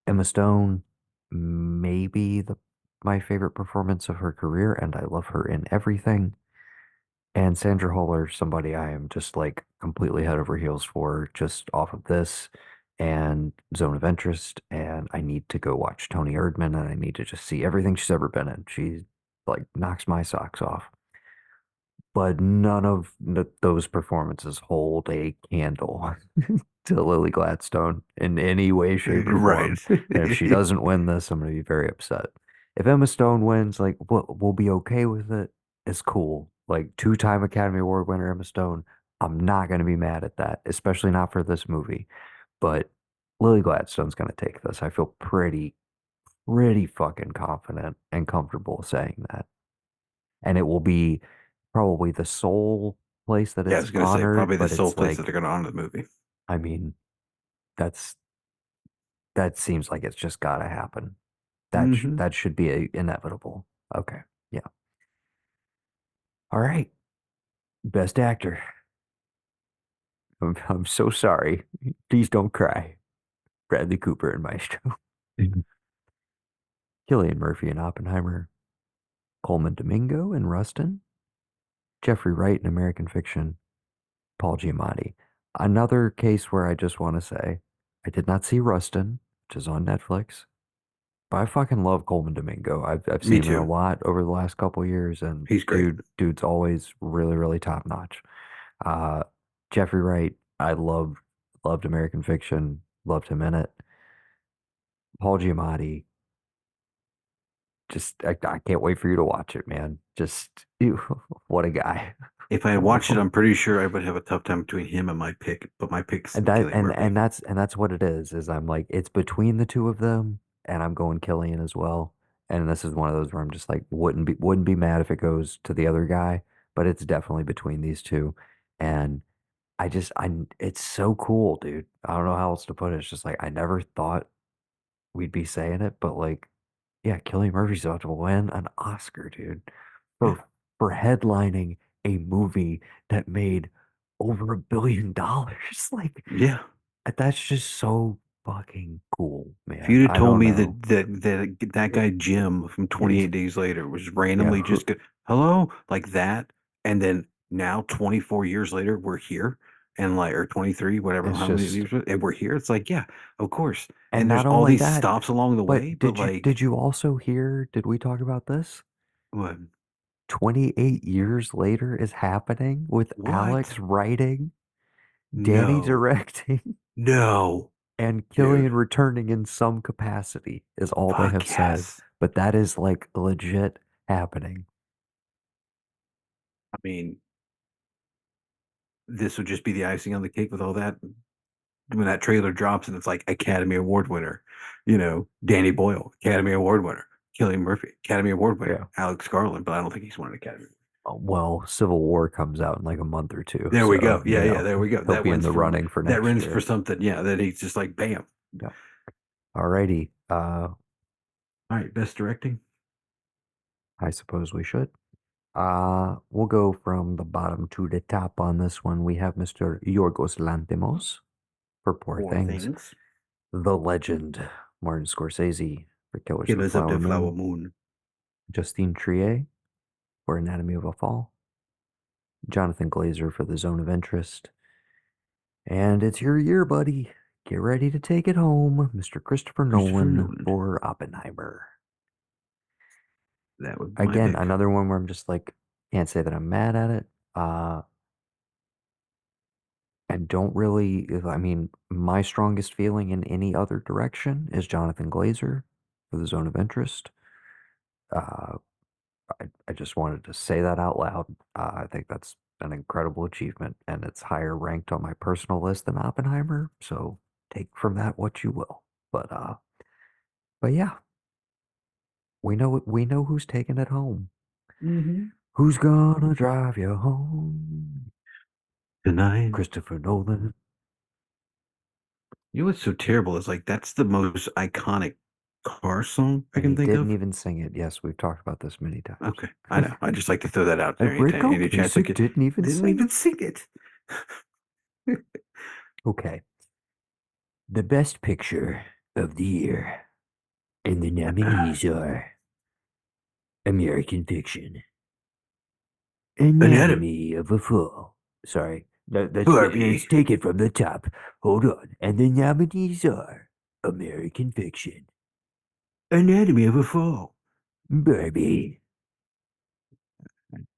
Emma Stone, maybe the my favorite performance of her career, and I love her in everything. And Sandra Huller, somebody I am just like completely head over heels for just off of this and Zone of Interest. And I need to go watch Tony Erdmann and I need to just see everything she's ever been in. She like knocks my socks off. But none of those performances hold a candle to Lily Gladstone in any way, shape, or Right. form. And if she doesn't win this, I'm going to be very upset. If Emma Stone wins, like we'll be okay with it. It's cool. Like two-time Academy Award winner Emma Stone, I'm not going to be mad at that, especially not for this movie. But Lily Gladstone's going to take this. I feel pretty fucking confident and comfortable saying that. And it will be probably the sole place that Yeah, I it's was gonna say honored, probably the but sole it's place that like, they're gonna honor the movie. I mean, that's that seems like it's just gotta happen. Hmm. That should be inevitable. Okay. Yeah. All right. Best actor. I'm so sorry. Please don't cry. Bradley Cooper and Maestro. Cillian Murphy in Oppenheimer. Coleman Domingo in Rustin. Jeffrey Wright in American Fiction. Paul Giamatti. Another case where I just want to say I did not see Rustin, which is on Netflix. But I fucking love Coleman Domingo. I've Me seen him in a too. lot over the last couple of years, and He's great. dude's always really top notch. Uh, Jeffrey Wright, I loved American Fiction, loved him in it. Paul Giamatti, just I can't wait for you to watch it, man. Just ew, what a guy. If I had watched it, I'm pretty sure I would have a tough time between him and my pick, but my pick's And that Cillian Murphy. and that's what it is I'm like it's between the two of them and I'm going Killian as well. And this is one of those where I'm just like wouldn't be mad if it goes to the other guy, but it's definitely between these two. And I it's so cool, dude. I don't know how else to put it. It's just like I never thought we'd be saying it, but like yeah, Cillian Murphy's about to win an Oscar, dude, Yeah. for headlining a movie that made over $1 billion. Like Yeah. that's just so fucking cool, If man. you'd have I told don't me know. that guy Jim from It- 28 Days Later was yeah, randomly just go, hello, like that, and then now 24 years later we're here, and like, or 23, whatever, it's how many just, years, and we're here. It's like, yeah, of course. and And there's not all only these that, stops along the way, but but like, did you also hear, did we talk about this? what? 28 years later is happening with What? Alex writing, Danny No, directing, no, and dude. Killian returning in some capacity is all they have Fuck said. yes. But that is like legit happening. I mean, this would just be the icing on the cake with all that. When that trailer drops and it's like Academy Award winner, Danny Boyle, Academy Award winner, Cillian Murphy, Academy Award winner, Yeah. Alex Garland, but I don't think he's won an Academy. Well, Civil War comes out in like a month or two, There we so go. Yeah, yeah, there we go. he'll be in the running for That next wins for year. something. Yeah, that he's just like bam. Yeah. Alrighty. All right, best directing. I suppose we should. We'll go from the bottom to the top on this one. We have Mr. Yorgos Lanthimos for Poor Poor Things, things. the legend Martin Scorsese for Killers of the Killers of Flower the Flower Moon, Moon. Justine Triet for Anatomy of a Fall, Jonathan Glazer for The Zone of Interest, and it's your year, buddy. Get ready to take it home, Mr. Christopher Christopher Nolan Nolan. for Oppenheimer. That would be my Again, pick. another one where I'm just like, can't say that I'm mad at it. And don't really, I mean, my strongest feeling in any other direction is Jonathan Glazer for The Zone of Interest. Uh, I just wanted to say that out loud. I think that's an incredible achievement, and it's higher ranked on my personal list than Oppenheimer. So take from that what you will. But uh, but yeah, we know who's taking it home. Mm-hmm. Who's gonna drive you home? Tonight. Christopher Nolan. You know what's so terrible is like that's the most iconic car song I And can he think didn't of. even sing it. Yes, we've talked about this many times. Okay, I know. I just like to throw that out there And Rick any chance I Ocasek get. didn't even Didn't sing even it. sing it. Okay. The best picture of the year. And the nominees are American Fiction, Anatomy. Anatomy of a Fall. Sorry, let's Barbie. take it from the top. Hold on. And the nominees are American Fiction, Anatomy of a Fall. Barbie,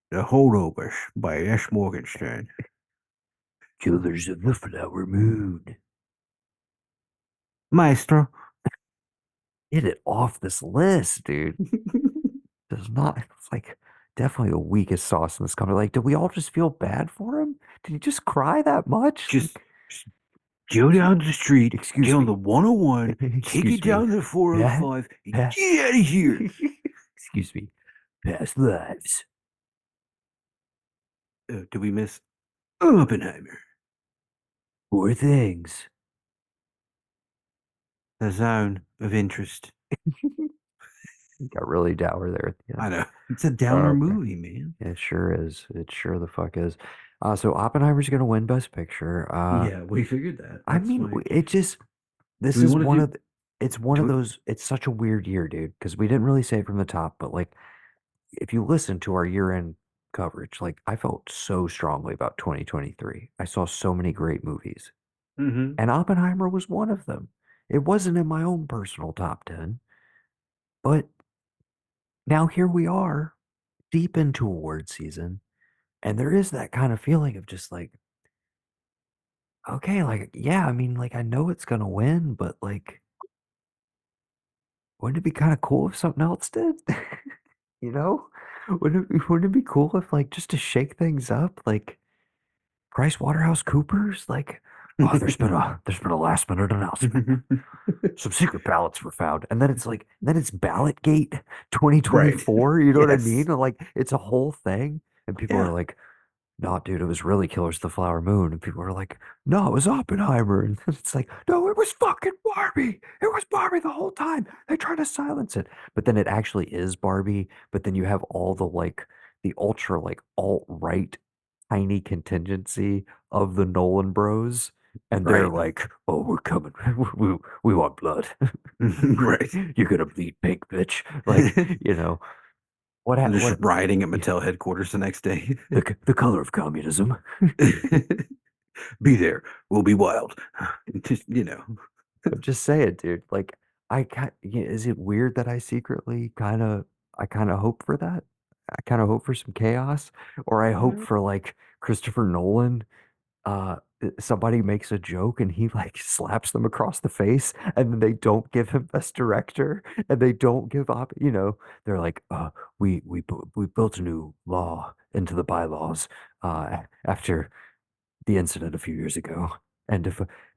The Holdovers by S. Morgenstern. Killers of the Flower Moon. Maestro. Get it off this list, dude. Does not. It's like definitely the weakest sauce in this company. Like, did we all just feel bad for him? Did he just cry that much? just, Like, just go down the street, get excuse on the me. 101, take it Excuse me. down to the Pat? 405, and Pat? get out of here. Excuse me. Past lives. Do we miss Oppenheimer? Poor things. The Zone of Interest. Got really dour there at the I end. know. It's a downer Okay. movie, man. It sure is. It sure the fuck is. So Oppenheimer's gonna win Best Picture. Yeah, we figured that. I That's mean, why. it just Do this we is want to one do? of it's one of Do those. It's such a weird year, dude. Because we didn't really say it from the top, but like, if you listen to our year-end coverage, like I felt so strongly about 2023. I saw so many great movies, mm-hmm. and Oppenheimer was one of them. It wasn't in my own personal top 10, but now here we are, deep into award season, and there is that kind of feeling of just like, okay, like, yeah, I mean, like, I know it's gonna win, but like, wouldn't it be kind of cool if something else did? You know? Wouldn't it be cool if like just to shake things up, like Price Waterhouse Coopers, like, oh, there's been a last minute announcement. Some secret ballots were found. And then it's like, then it's Ballotgate Right. 2024. You know what I mean? Yes. Like, it's a whole thing. And people are Yeah. like, no, dude, it was really Killers of the Flower Moon. And people are like, no, it was Oppenheimer. And it's like, no, it was fucking Barbie. It was Barbie the whole time. They tried to silence it. But then it actually is Barbie. But then you have all the like, the ultra like alt-right tiny contingency of the Nolan bros. And they're Right. like, oh, we're coming. We want blood. Right. You're gonna bleed pink, bitch. Like, you know, They're just what, rioting at yeah, Mattel headquarters the next day. the color of communism. Be there. We'll be wild. Just, I'm just saying, dude. Like, yeah, is it weird that I secretly I kind of hope for that? I kind of hope for some chaos, or I hope Yeah. for like Christopher Nolan. Somebody makes a joke and he like slaps them across the face, and then they don't give him best director, and they don't give up. You know, they're like, we built a new law into the bylaws after the incident a few years ago. And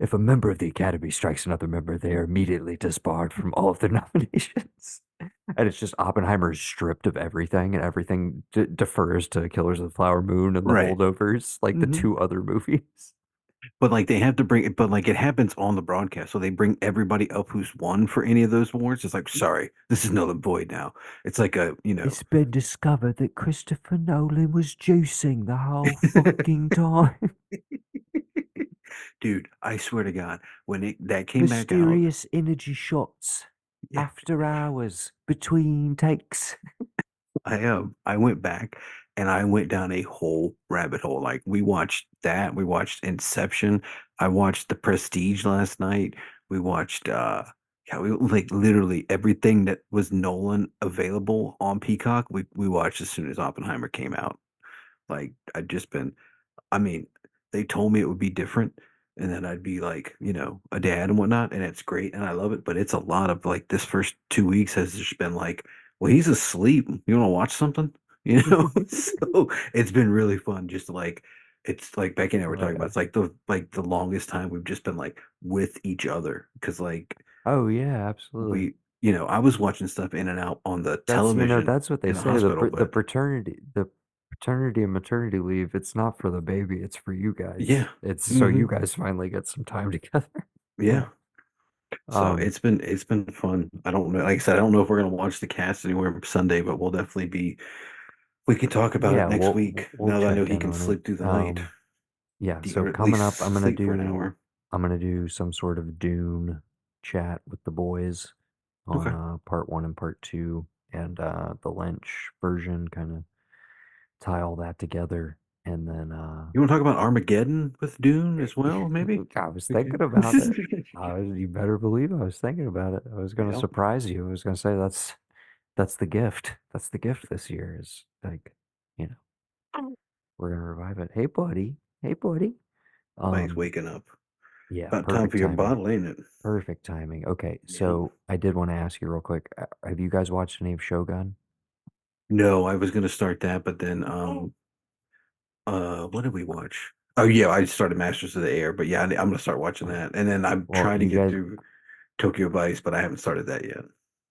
if a member of the Academy strikes another member, they are immediately disbarred from all of their nominations. And it's just Oppenheimer is stripped of everything, and everything defers to Killers of the Flower Moon and The Right. Holdovers, like the hmm two other movies. But like they have to bring it, but like it happens on the broadcast, so they bring everybody up who's won for any of those awards. It's like, sorry, this is null and void now. It's like a, It's been discovered that Christopher Nolan was juicing the whole fucking time. dude, I swear to God, when it that came back out, Mysterious energy shots yeah, after hours between takes. I went back and I went down a whole rabbit hole. Like we watched that, we watched Inception, I watched The Prestige last night. We watched yeah, we like literally everything that was Nolan available on Peacock, we watched as soon as Oppenheimer came out. Like I'd just been I mean, they told me it would be different and that I'd be like, a dad and whatnot, and it's great and I love it, but it's a lot of like this first 2 weeks has just been like, well, he's asleep. You want to watch something? So it's been really fun. Just like it's like Becky and I were Oh talking about. yeah. It's like the longest time we've just been like with each other because like Oh yeah, absolutely. I was watching stuff in and out on the That's television that's what they in the say. hospital, The but paternity and maternity leave. It's not for the baby. It's for you guys. yeah, It's so hmm you guys finally get some time together. Yeah. yeah. So Um. it's been fun. I don't know. Like I said, I don't know if we're gonna watch the cast anywhere Sunday, but we'll definitely be. We can talk about it Yeah. next We'll week. we'll Now that I know check he in can on it. sleep through the night, Yeah. So or at coming least up, sleep for an hour. I'm gonna do some sort of Dune chat with the boys on Okay. part one and part two, and the Lynch version. Kind of tie all that together, and then You want to talk about Armageddon with Dune as well? Maybe I was we can. thinking about it. You better believe I was thinking about it. I was gonna Yeah. surprise you. I was gonna say that's the gift. That's the gift this year is like, you know, we're gonna revive it. Hey buddy. Hey buddy. Somebody's Um, waking up. yeah, About time for perfect your timing. bottle, ain't it? Perfect timing. Okay, Yeah. so I did want to ask you real quick. Have you guys watched any of Shogun? No, I was gonna start that, but then what did we watch? Oh yeah, I started Masters of the Air, but yeah, I'm gonna start watching Oh, that, and then I'm well, trying to you get guys, through Tokyo Vice, but I haven't started that yet.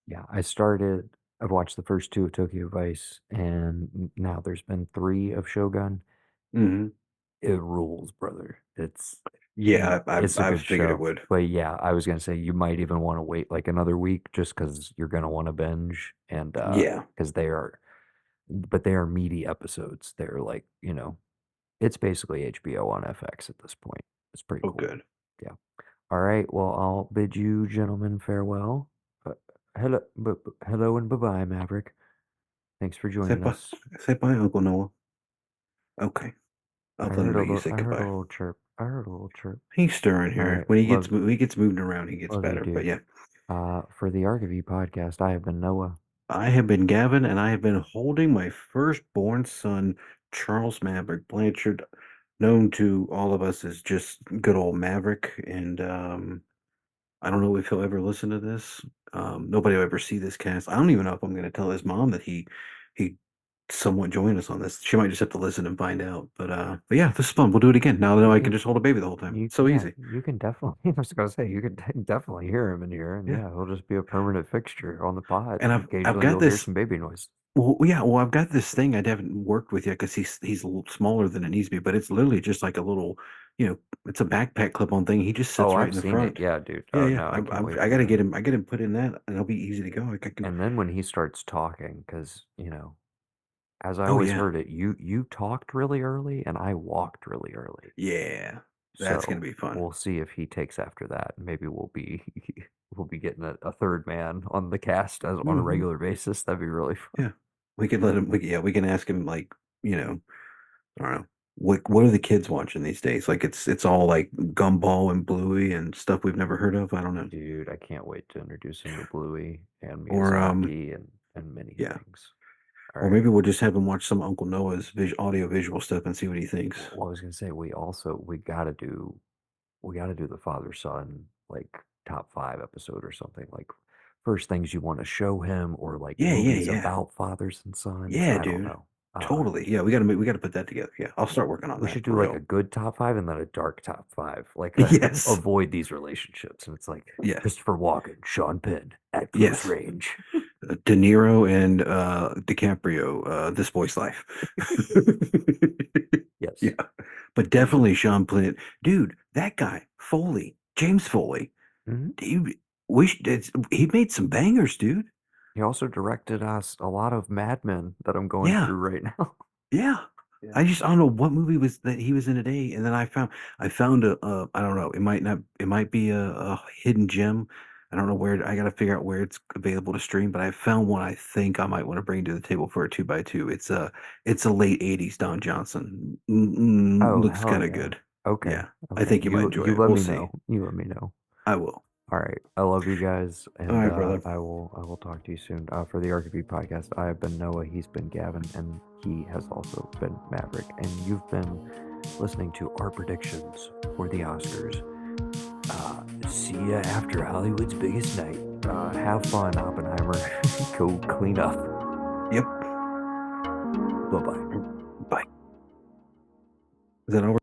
yeah, I've watched the first two of Tokyo Vice, and now there's been three of Shogun. Hmm. It rules, brother. Yeah, It's a I good figured it show. would. But yeah, I was gonna say you might even want to wait like another week just because you're gonna want to binge and Yeah. because but they are meaty episodes. They're like, it's basically HBO on FX at this point. It's pretty Oh, cool. good. Yeah. All right. Well, I'll bid you gentlemen farewell. Hello and bye-bye, Maverick. Thanks for Say joining bye. us. Say bye, Uncle Noah. Okay. I'll let him know you say I heard a goodbye. little chirp. I heard a little chirp. He's stirring All here. right. When he gets moved around, he gets Love you, better. But dude. yeah, For the ArkV podcast, I have been Noah. I have been Gavin, and I have been holding my firstborn son, Charles Maverick Blanchard, known to all of us as just good old Maverick. And I don't know if he'll ever listen to this. Nobody will ever see this cast. I don't even know if I'm going to tell his mom that he somewhat joined us on this. She might just have to listen and find out. But yeah, this is fun. We'll do it again. Now that I can You, just hold a baby the whole time. you, So yeah, easy. you can definitely. I was gonna say you can definitely hear him in here, and Yeah. yeah, he'll just be a permanent fixture on the pod. And I've Occasionally, got you'll hear this. some baby noise. Well, yeah. Well, I've got this thing I haven't worked with yet because he's a little smaller than it needs to be. But it's literally just like a little, it's a backpack clip-on thing. He just Oh, sits right I've in the seen it. front. Yeah, dude. Yeah, Oh yeah. no, I can't wait I for gotta that. get him. I get him put in that, and it'll be easy to go. I can. And then when he starts talking, because as I Oh always yeah, heard it, you talked really early, and I walked really early. yeah. That's gonna So be fun. we'll see if he takes after that. Maybe we'll be we'll be getting a third man on the cast as on a Hmm. regular basis. That'd be really fun. Yeah, we could let him. Yeah, we can ask him like, I don't know. What are the kids watching these days? Like it's all like Gumball and Bluey and stuff we've never heard of. I don't know. Dude, I can't wait to introduce him to Bluey and Or Miyazaki and many yeah. things. All Or right. maybe we'll just have him watch some Uncle Noah's audio visual stuff and see what he thinks. Well, I was gonna say we gotta do the father son like top five episode or something like first things you want to show him or like Yeah, yeah, movies yeah. about fathers and sons. Yeah, I don't dude. know. Uh, Totally. Yeah, we gotta put that together. Yeah, I'll start working on we that should for do like a real. good top five and then a dark top five. Like Yes. avoid these relationships. And it's like Yeah. Christopher Walken, Sean Penn at close Yes. range. De Niro and DiCaprio, This Boy's Life. Yes. Yeah. But definitely Sean Penn. Dude, that guy, Foley, James Foley, Mhm. he made some bangers, dude. He also directed us a lot of Mad Men that I'm going Yeah, through right now. yeah. Yeah. I don't know what movie was that he was in today, and then I found I don't know, it might be a hidden gem. I don't know where I got to figure out where it's available to stream, but I found one I think I might want to bring to the table for a 2x2. It's a late 80s Don Johnson. Oh, Looks hell kind of yeah. good. Okay. Yeah, I Okay. think you might enjoy You it. let We'll me see. know. You let me know. I will. All right. I love you guys, All and right, brother. I will talk to you soon. For the RKB podcast, I have been Noah. He's been Gavin, and he has also been Maverick. And you've been listening to our predictions for the Oscars. See ya after Hollywood's biggest night. Have fun, Oppenheimer. Go clean up. Yep. Bye bye. Bye. Is that over?